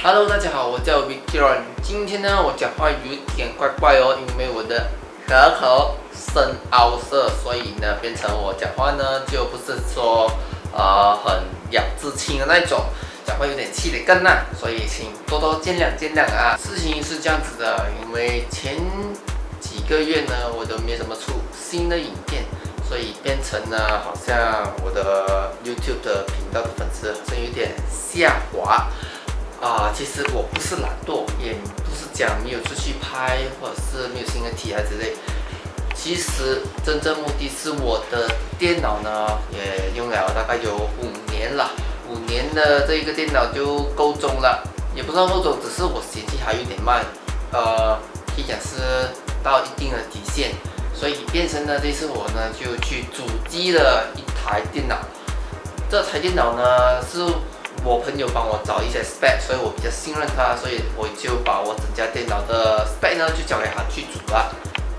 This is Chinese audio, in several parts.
Hello， 大家好，我叫 Victor。今天呢，我讲话有点怪怪哦，因为我的舌头深凹色，所以呢，变成我讲话呢就不是说很咬字清的那种，讲话有点气得更烂，所以请多多见谅啊。事情是这样子的，因为前几个月呢，我都没什么出新的影片，所以变成呢，好像我的 YouTube 的频道的粉丝好像有点下滑。其实我不是懒惰，也不是讲没有出去拍，或者是没有新的题材之类。其实真正目的是我的电脑呢，也用了大概有5年了，5年的这一个电脑就够中了，也不算够中，只是我写记还有点慢，可以讲是到一定的底线，所以变成呢，这次我呢就去主机了一台电脑。这台电脑呢是我朋友帮我找一些 spec， 所以我比较信任他，所以我就把我整家电脑的 spec 呢就交给他去组了。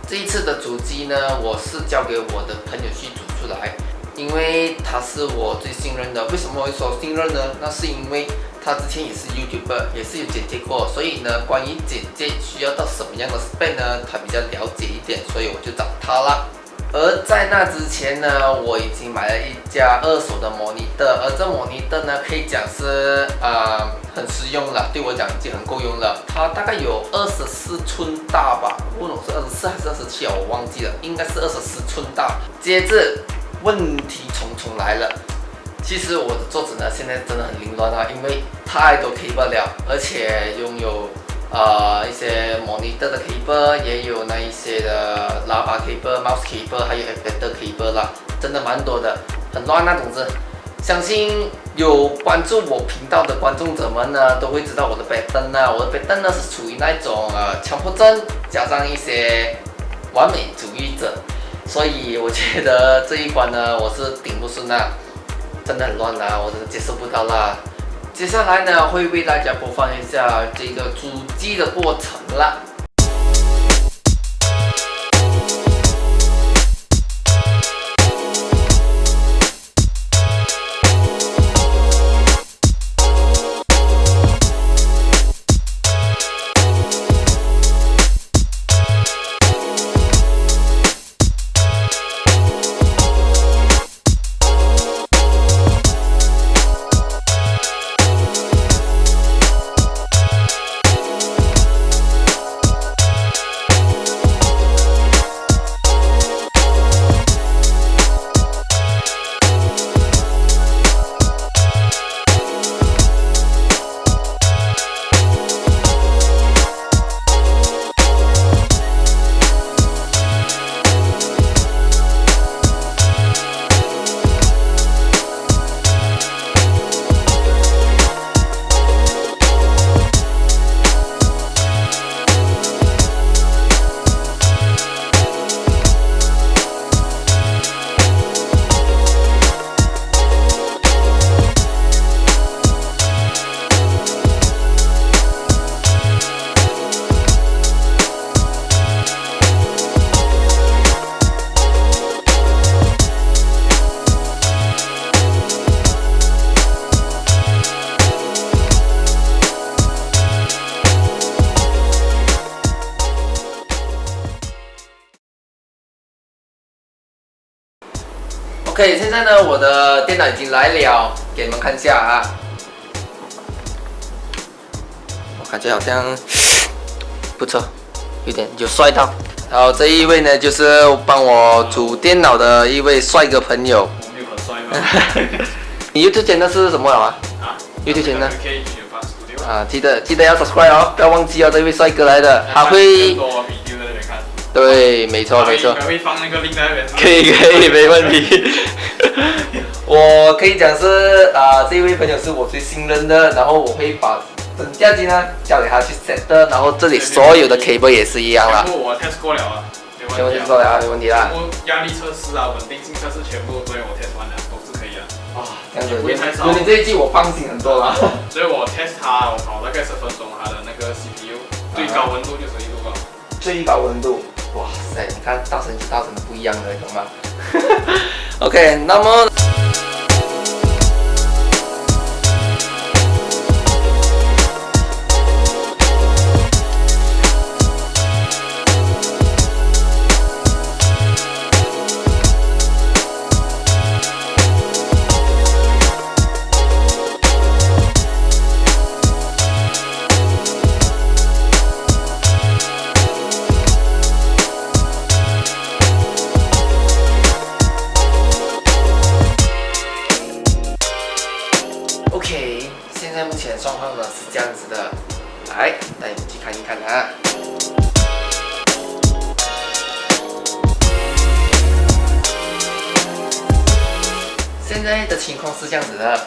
这一次的主机呢，我是交给我的朋友去组出来，因为他是我最信任的。为什么会说信任呢？那是因为他之前也是 YouTuber， 也是有剪接过，所以呢，关于剪接需要到什么样的 spec 呢，他比较了解一点，所以我就找他了。而在那之前呢，我已经买了一架2手的 monitor， 而这 monitor 呢，可以讲是很实用了，对我讲已经很够用了。它大概有24寸大吧，不懂是24还是27啊，我忘记了，应该是24寸大。接着问题重重来了，其实我的桌子呢现在真的很凌乱啊，因为太多 cable 了，而且拥有一些 monitor 的 cable， 也有那一些的喇叭 cable、mouse cable， 还有 adapter cable 啦，真的蛮多的，很乱那种子。相信有关注我频道的观众者们呢，都会知道我的背灯啊，我的背灯呢是处于那种强迫症加上一些完美主义者，所以我觉得这一关呢我是顶不顺啦，真的很乱啦，我真的接受不到啦。接下来呢，会为大家播放一下这个主机的过程啦。OK， 现在呢，我的电脑已经来了，给你们看一下啊。我感觉好像不错，有帅到。然后这一位呢，就是帮我组电脑的一位帅哥朋友。我没有很帅吗？你 YouTube channel是什么啊？YouTube channel 记得要 subscribe 哦，不要忘记哦，这位帅哥来的，他会。对，没错。会放那个 link 在那边。可以，没问题。我可以讲是这一位朋友是我最信任的，然后我会把整架机呢交给他去 set 的，然后这里所有的 cable 也是一样啦。全部我 test 过了啊，全部 test 过了啊，没问题啦。全部压力测试啊，稳定性测试全部都我 test 完了，都是可以的。这样子有你这一季我放心很多了。所以我 test 它，我跑大概10分钟，它的那个 CPU 最高温度就是1度高。最高温度。哇塞，你看大声是大声的不一样的，懂吗？OK， 那么。是这样子的，来带你们去看一看啊。现在的情况是这样子的，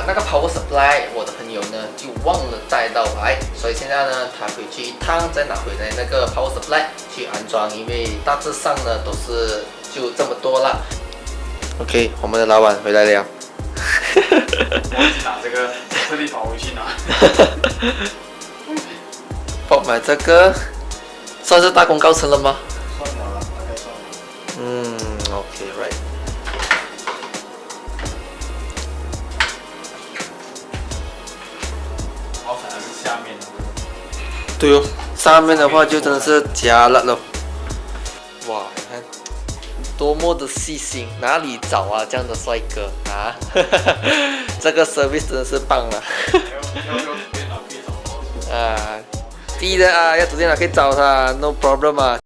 那个 power supply 我的朋友呢就忘了带到来，所以现在呢他回去一趟再拿回来那个 power supply 去安装，因为大致上呢都是就这么多啦。OK， 我们的老板回来了。我拿这个特地跑回去拿。我买这个算是大功告成了吗？算了，大概算了。OK，right。好惨，是下面的。对哦，上面的话就真的是加了咯。哇，你看多么的细心，哪里找啊这样的帅哥啊？这个 service 真的是棒了。要主电脑可以找我。第一的要主电脑可以找他，no problem 啊。